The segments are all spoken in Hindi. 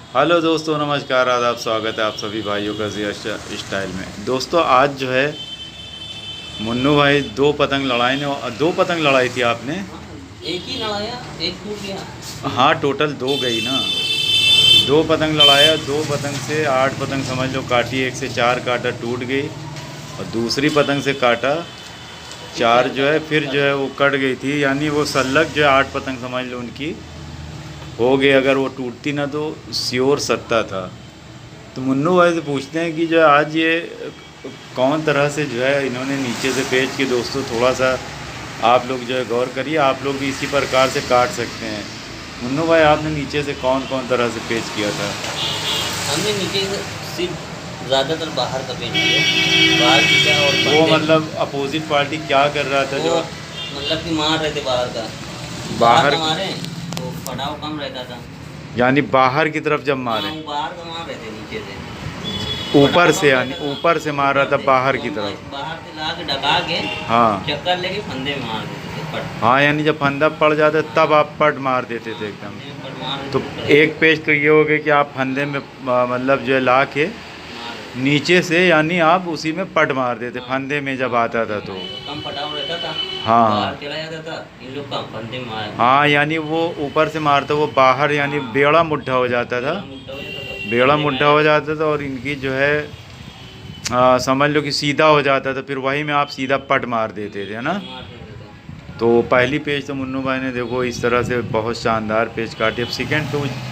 हेलो दोस्तों, नमस्कार, आदाब, स्वागत है आप सभी भाइयों का ज़िया स्टाइल में। दोस्तों आज जो है मुन्नू भाई दो पतंग लड़ाई थी आपने। एक ही लड़ाया, एक टूट गया। हाँ, टोटल दो गई ना। दो पतंग लड़ाया, दो पतंग से 8 पतंग समझ लो काटी, एक से 4 काटा टूट गई और दूसरी पतंग से काटा 4 जो है फिर जो है वो कट गई थी। यानी वो सल्लग जो है 8 पतंग समझ लो उनकी हो गई। अगर वो टूटती ना तो श्योर सत्ता था। तो मुन्नू भाई से पूछते हैं कि जो है आज ये कौन तरह से जो है इन्होंने नीचे से पेच के। दोस्तों थोड़ा सा आप लोग जो है गौर करिए, आप लोग भी इसी प्रकार से काट सकते हैं। मुन्नू भाई आपने नीचे से कौन कौन तरह से पेच किया था? हमने नीचे से सिर्फ ज़्यादातर बाहर का पेच किया, बाहर की क्या और वो बंदे मतलब अपोजिट पार्टी क्या कर रहा था वो जो मतलब कि मार रहे थे बाहर का। बाहर बाहर, का मारे तो पड़ाव कम रहता था। यानी बाहर की तरफ जब हाँ, मारे वो बाहर का मार रहे थे नीचे से, ऊपर पड़ाव से, कम यानी रहता था। ऊपर से मार रहा था बाहर की तो तरफ। बाहर से ला के ढका के हाँ चक्कर लेके फंदे में मार देते थे पट। हाँ, यानी जब फंदा पड़ जाता तब आप पट मार देते थे एकदम। फंदे में पट मार तो देते थे, एक पेज तो ये हो गया कि आप फंदे में मतलब जो है ला के मार देते नीचे से, यानी आप उसी में पट मार देते फंदे में जब आता था तो। थे। कम पटाव रहता था, हाँ बाहर चला जाता था, इन लोग का फंदे में मार हाँ, यानी वो ऊपर से मारता वो बाहर, यानी बेड़ा मुट्ठा हो जाता था। मुद्दा हो जाता था, बेड़ा फंदे में मुट्ठा आ हो जाता जाता था और इनकी जो है समझ लो कि सीधा हो जाता था। फिर वही में आप सीधा पट मार देते थे, है ना। था, मार देते थे। तो पहली पेज तो मुन्नू भाई ने देखो इस तरह से बहुत शानदार पेज काटी। अब सेकंड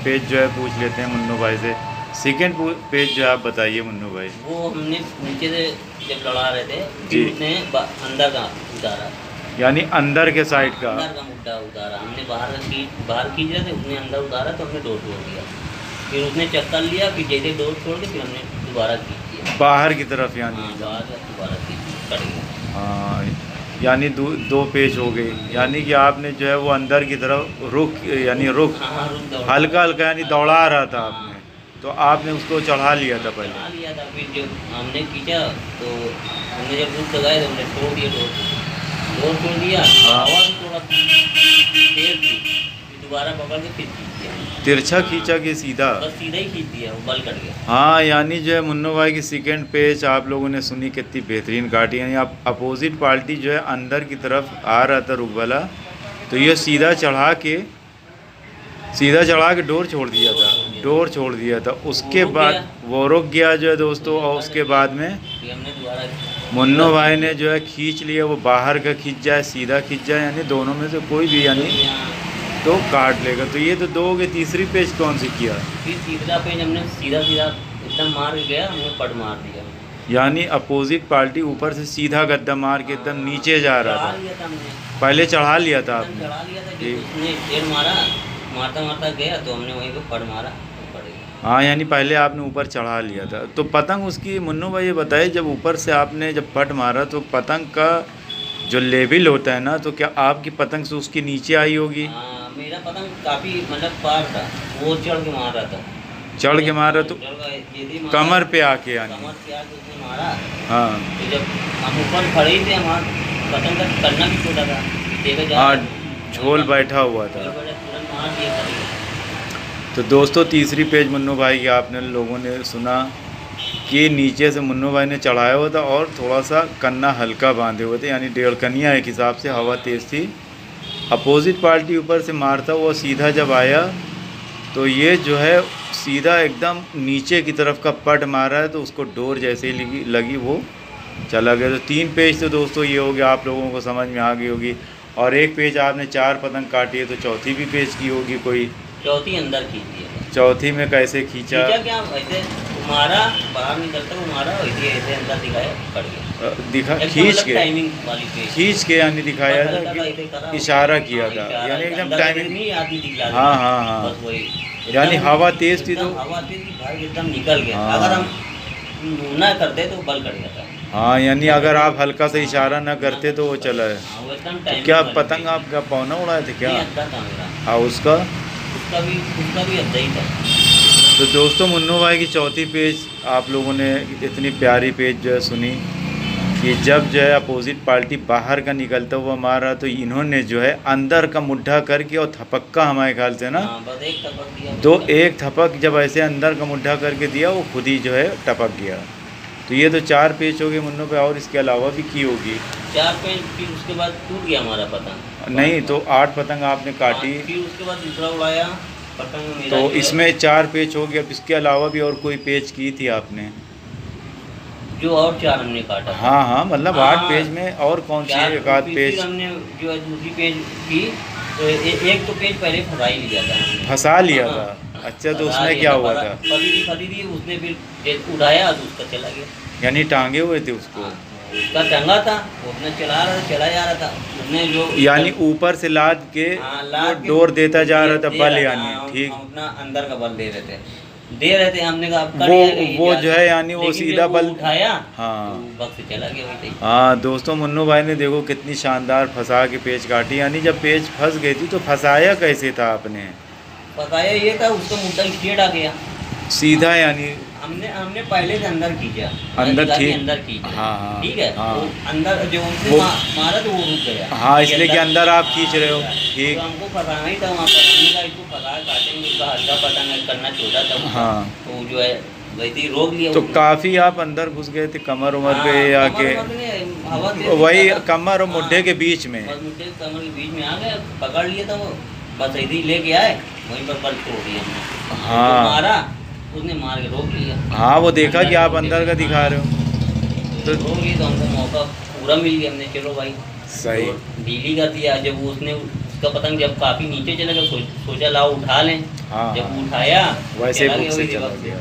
पेज जो है पूछ लेते हैं मुन्नू भाई से। सेकंड पेज जो है आप बताइए मुन्नू भाई। वो हमने नीचे से जब लड़ा रहे थे जी। फिर उसने अंदर का उतारा, यानी अंदर के साइड का। अंदर का मुद्दा उतारा। हमने बाहर खींच रहे थे, उसने अंदर उतारा तो हमने डोर छोड़ दिया। फिर उसने चक्कर लिया, फिर जैसे डोर छोड़ के फिर हमने दोबारा खींच दिया। बाहर की तरफ यानी। हाँ, बाहर का दोबारा खींच कट गया। हाँ, यानी दो पेज हो गई। यानी कि आपने जो है वो अंदर की तरफ रुख, यानी रुख हाँ हाँ, रुक दौड़ा हल्का हल्का यानी दौड़ा रहा था हाँ, आपने। तो आपने उसको चढ़ा लिया था पहले। चढ़ा लिया था। फिर जब हमने खींचा तो हमने जब रुक लगाए तो हमने छोड़ दिया डोर छोड़ दिया। हवा भी थोड़ा तेज थी, फिर दोबारा पकड़ के फिर खींच दिया। तिरछा खींचा कि सीधा? बस सीधा ही खींच दिया, वो बल कट गया। हाँ, यानी जो है मुन्नू भाई की सेकंड पेज आप लोगों ने सुनी कितनी बेहतरीन काटी। यानी आप अपोजिट पार्टी जो है अंदर की तरफ आ रहा था रुक वाला, तो ये सीधा चढ़ा के डोर छोड़ दिया था। डोर छोड़ दिया था, उसके वो रुक बाद गया। वो रुक गया जो है दोस्तों। और उसके बाद में फिर हमने दोबारा मुन्नू भाई ने जो है खींच लिया। वो बाहर का खींच जाए सीधा खींच जाए, यानी दोनों में से कोई भी यानी तो काट लेगा। तो ये तो दो हो गए। तीसरी पेज कौन सी किया? फिर तीसरा पेज हमने सीधा सीधा एकदम मार के गया, हमने पट मार दिया। यानी अपोजिट पार्टी ऊपर से सीधा गद्दा मार के एकदम नीचे जा रहा चढ़ा था। लिया था हमने, पहले चढ़ा लिया था एकदम आपने। चढ़ा लिया था। जब ठीक। उसने ढेर मारा, मारता मारता गया तो हमने वहीं पे पट मारा तो पड़ गया। हाँ, यानी पहले आपने ऊपर चढ़ा लिया था। तो पतंग उसकी मुन्नू भाई ये बताइए, जब ऊपर से आपने जब पट मारा तो पतंग का जो लेवल होता है ना, तो क्या आपकी पतंग से उसके नीचे आई होगी? हाँ, मेरा पतंग काफ़ी मतलब पार था, वो चढ़ के मार रहा था। चढ़ के मारा तो चढ़ के यदि मारा, कमर पे आके यानी। कमर से आके उसने मारा। हाँ तो जब हम ऊपर खड़े ही थे, हमारा पतंग का करना भी छोटा था, देखा जा हाँ, झोल बैठा हुआ था। तुरंत मार दिया खड़े। तो दोस्तों तीसरी पेज मुन्नू भाई की आपने लोगों ने सुना कि नीचे से मुन्नू भाई ने चढ़ाया हुआ था और थोड़ा सा कन्ना हल्का बांधे हुए थे, यानी 1.5 कनिया एक हिसाब से। हवा तेज़ थी। अपोजिट पार्टी ऊपर से मारता हुआ सीधा जब आया तो ये जो है सीधा एकदम नीचे की तरफ का पट मारा है, तो उसको डोर जैसे ही लगी वो चला गया। तो 3 पेज तो दोस्तों ये हो गया, आप लोगों को समझ में आ गई होगी। और एक पेज आपने 4 पतंग काटी है, तो चौथी भी पेज की होगी कोई। चौथी अंदर खींच दिया। चौथी में कैसे खींचा? खींचा क्या, ऐसे मारा, बाहर निकलता वो मारा, वैसे ऐसे अंदर दिखाया, पड़ गया। दिखा एकदम खींच मतलब के, टाइमिंग वाली पेज। खींच के यानी दिखाया बस था हल्का सा ऐसे कि करा, इशारा किया हाँ, था, इशारा, यानी एकदम अंदर टाइमिंग। नहीं आती दिखला दी। हाँ हाँ हाँ, बस वही। यानी एकदम- हवा तेज थी तो। एकदम हवा तेज थी भाई, एकदम निकल गया। हाँ। अगर हम ना करते तो बल कट जाता। हाँ, यानी अगर आप हल्का सा इशारा ना करते तो वो चला है। हाँ, वो एकदम तो टाइमिंग क्या वाली पतंग पेज। आप क्या पौना उड़ाए थे क्या? नहीं, अद्धा था मेरा। हाँ, उसका। उसका भी अद्धा ही था। तो दोस्तों मुन्नू भाई की चौथी पेज आप लोगों ने इतनी प्यारी पेज जो है सुनी। कि जब जो है अपोजिट पार्टी बाहर का निकलता हुआ मारा तो इन्होंने जो है अंदर का मुड्ढा करके और थपक्का हमारे ख्याल से ना हाँ, बस एक टपक दिया तो एक थपक जब ऐसे अंदर का मुड्ढा करके दिया वो खुद ही जो है टपक गया। तो ये तो 4 पेच हो गए मुन्नों पे, और इसके अलावा भी की होगी 4 पेच। फिर उसके बाद टूट गया हमारा पतंग। नहीं तो 8 पतंग आपने काटी, फिर उसके बाद दूसरा उड़ाया पतंग मेरा तो जो है, इसमें 4 पेच हो गया। अब इसके अलावा भी और कोई पेच की थी आपने? जो और 4 हमने काटा था। हाँ हाँ, मतलब 8 पेज में और कौन सी 4 एक आध फिर पेज हमने जो है दूसरी पेज की, तो एक तो पेज पहले फंसा ही लिया था हमने। फंसा लिया हाँ, था। अच्छा, तो फंसा उसमें लिया क्या था, हुआ था? फंसी थी उसने, फिर उठाया तो उसका चला गया। यानी टांगे हुए थे उसको? हाँ, उसका टंगा था, वो अपना चला जा रहा था उसने जो, यानी ऊपर से लाद के हाँ, वो लाद के डोर देता जा रहा था, दे बल रहा था, यानी हाँ, ठीक। हम अपना अंदर का बल दे रहे थे हमने कहा अब कर वो जाएगा ये वो क्या? जो है यानी वो लेकिन सीधा जब वो बल उठाया हाँ तो वक्त चला गया वैसे ही। हाँ दोस्तों, मुन्नू भाई ने देखो कितनी शानदार फंसा के पेच काटी। यानी जब पेच फंस गई थी तो फंसाया कैसे था आपने? बताया ये था, उसका मुद्दा स्ट्रेट आ गया सीधा, यानी हमने पहले से अंदर खींचा, अंदर लगा के ठीक। अंदर खींचा। हाँ हाँ ठीक है, हाँ वो अंदर जो उनसे वो- मारा तो वो रुक गया। हाँ, इसलिए कि अंदर आप खींच रहे हो, ठीक। तो हमको फंसाना ही था वहाँ पर, हमने कहा इसको फंसा काटेंगे, उसका हल्का पतंग करना छोटा था उसका। हाँ। तो जो है वैसे ही रोक लिया तो उसने। काफ़ी आप अंदर घुस गए थे कमर उमर पे हाँ, या कमर के? उमर में हवा तेज वही था। कमर और मुड्ढे हाँ, के बीच में? बस मुझे कमर के बीच में आ गया, पकड़ लिया था वो, बस ऐसे ही लेके आए, वहीं पर बल छोड़ दिया हमने। हाँ। उसको मारा, उसने मार के रोक लिया। हाँ, वो देखा कि आप रोक अंदर लिया। का दिखा रहे हो। तो रोक लिया तो हमको मौका पूरा मिल गया, हमने चलो भाई सही। तो ढीली कर दिया। जब वो उसने उसका पतंग जब काफ़ी नीचे चला गया, सोचा लाओ उठा लें। हाँ, जब हाँ। उठाया वैसे चला बुक गया से वही चला वक्त से। गया,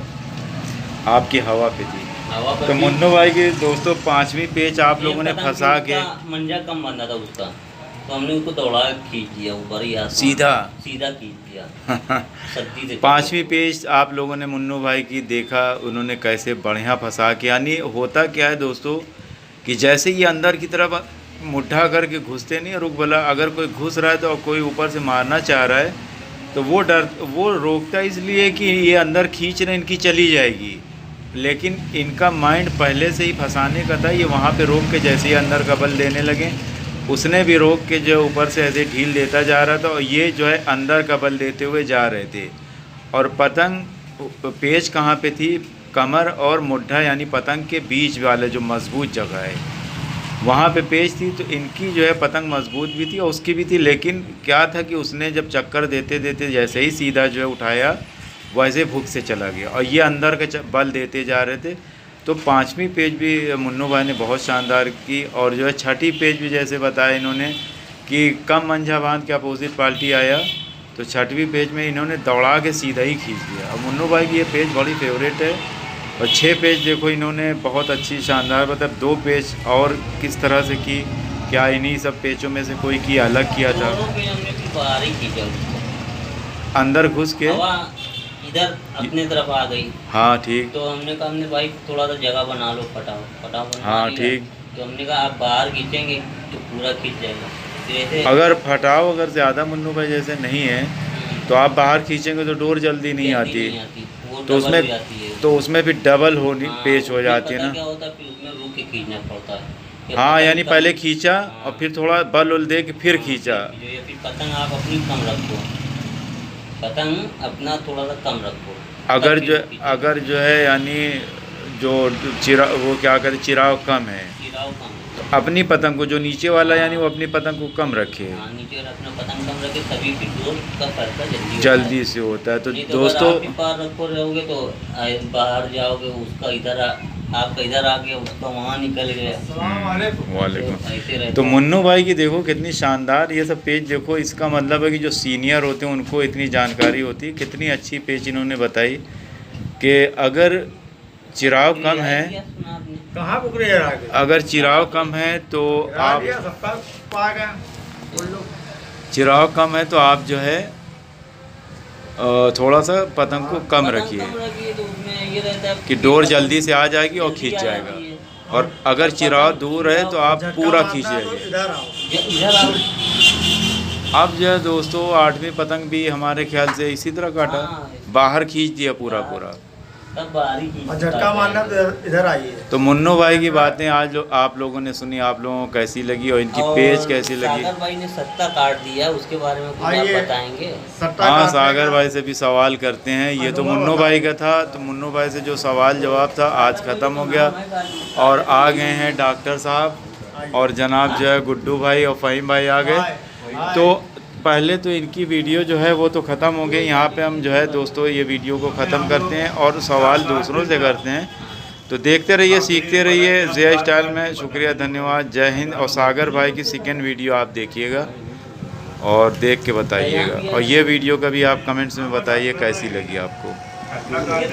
आपकी हवा पे थी। हवा पर तो भी- मुन्नू भाई के दोस्तों 5वीं पेच आप लोगों ने एक पतंग फंसा से के उसका मंजा कम बंधा था उसका, तो हमने उसको दौड़ा के खींच दिया ऊपर ही आसमान। सीधा खींच दिया सद्दी से। 5वीं पेज आप लोगों ने मुन्नू भाई की देखा, उन्होंने कैसे बढ़िया फंसा के। यानी होता क्या है दोस्तों कि जैसे ये अंदर की तरफ मुट्ठा करके घुसते नहीं, रुक भला अगर कोई घुस रहा है तो कोई ऊपर से मारना चाह रहा है तो वो रोकता इसलिए कि ये अंदर खींच रहे, इनकी चली जाएगी। लेकिन इनका माइंड पहले से ही फंसाने का था। ये वहाँ पे रोक के जैसे ही अंदर का बल देने लगे, उसने भी रोक के जो ऊपर से ऐसे ढील देता जा रहा था, और ये जो है अंदर का बल देते हुए जा रहे थे। और पतंग पेच कहाँ पे थी? कमर और मुड्ढा यानी पतंग के बीच वाले जो मजबूत जगह है वहाँ पे पेच थी। तो इनकी जो है पतंग मजबूत भी थी और उसकी भी थी। लेकिन क्या था कि उसने जब चक्कर देते देते जैसे ही सीधा जो है उठाया, वैसे भूख से चला गया और ये अंदर का बल देते जा रहे थे। तो 5वीं पेज भी मुन्नू भाई ने बहुत शानदार की। और जो है 6ठी पेज भी जैसे बताया इन्होंने कि कम मंझा बांध के अपोजिट पार्टी आया, तो 6वीं पेज में इन्होंने दौड़ा के सीधा ही खींच दिया। और मुन्नू भाई की ये पेज बड़ी फेवरेट है। और 6 पेज देखो इन्होंने बहुत अच्छी शानदार, मतलब 2 पेज और किस तरह से की, क्या इन्हीं सब पेचों में से कोई की अलग किया था? दोनों पे हमने फिर बाहर ही खींचा उसको, अंदर घुस के? हवा इधर अपने तरफ आ गई। हाँ ठीक। तो हमने कहा हमने भाई थोड़ा सा जगह बना लो, फटाओ बना हाँ लिया। ठीक। तो हमने कहा आप बाहर खींचेंगे तो पूरा खींच जाएगा। जैसे अगर फटाव अगर ज़्यादा मुन्नू भाई जैसे नहीं है तो आप बाहर खींचेंगे तो डोर जल्दी नहीं आती, वो तो डबल उसमें हो जाती है। तो उसमें फिर डबल होनी हाँ, पेच हो फिर जाती है पता ना। क्या होता है, फिर उसमें रुक के खींचना पड़ता है। ये हाँ, पतंग यानी कम- पहले खींचा हाँ, और फिर थोड़ा बल उल दे के फिर खींचा। जो ये फिर पतंग आप अपनी कम रखो, पतंग अपना थोड़ा सा कम रखो। अगर तब जो फिर खींचो। अगर जो है यानी जो चिरा वो क्या कहते चिराव कम है, चिराव कम है। तो अपनी पतंग को जो नीचे वाला यानी वो अपनी पतंग को कम रखे, हाँ, नीचे रखना पतंग कम रखे, तभी फिर डोर का फैसला जल्दी जल्दी से होता है। तो नहीं तो दोस्तों अगर आप ही पार रखो रहोगे तो बाहर जाओगे, उसका इधर आपका इधर आ गया, उसका वहाँ निकल गया। वालेकुम। तो ऐसे रहता तो है। मुन्नू भाई की देखो कितनी शानदार ये सब पेज देखो। इसका मतलब है कि जो सीनियर होते हैं उनको इतनी जानकारी होती है। कितनी अच्छी पेज इन्होंने बताई कि अगर चिराव कम है, क्या सुना आपने? कहाँ बुकरी है आगे? अगर चिराव कम है तो आप सबका पा गया बोल लो। चिराव कम है तो आप जो है थोड़ा सा पतंग को कम पतंग रखिए कम रखिए तो उसमें ये रहता है कि डोर जल्दी से आ जाएगी और जल्दी खींच आ जाएगा। जाती है। और अगर चिराव दूर है तो आप झटका पूरा मारना खींच है तो जाएंगे। इधर आओ। इधर आओ। अब जो है दोस्तों 8वीं पतंग भी हमारे ख्याल से इसी तरह काटा, हाँ। बाहर खींच दिया पूरा। सब बाहरी चीज और झटका मारना तो इधर आइए। तो मुन्नो भाई की बातें आज आप लोगों ने सुनी, आप लोगों को कैसी लगी और इनकी पेज कैसी लगी? सागर भाई ने सट्टा काट दिया, उसके बारे में कुछ आप आइए। बताएंगे? सट्टा हाँ, काटने सागर का- भाई से भी सवाल करते हैं। ये तो मुन्नो भाई का था, तो मुन्नो भाई से जो सवाल जवाब था आज ख़त्म हो गया और आ गए हैं डॉक्टर साहब और जनाब जो है गुड्डू भाई और फ़हीम भाई आ गए। तो पहले तो इनकी वीडियो जो है वो तो ख़त्म हो गई। यहाँ पे हम जो है दोस्तों ये वीडियो को ख़त्म करते हैं और सवाल दूसरों से करते हैं। तो देखते रहिए, सीखते रहिए ज़िया स्टाइल में। शुक्रिया, धन्यवाद, जय हिंद। और सागर भाई की सेकंड वीडियो आप देखिएगा और देख के बताइएगा और ये वीडियो का भी आप कमेंट्स में बताइए कैसी लगी आपको।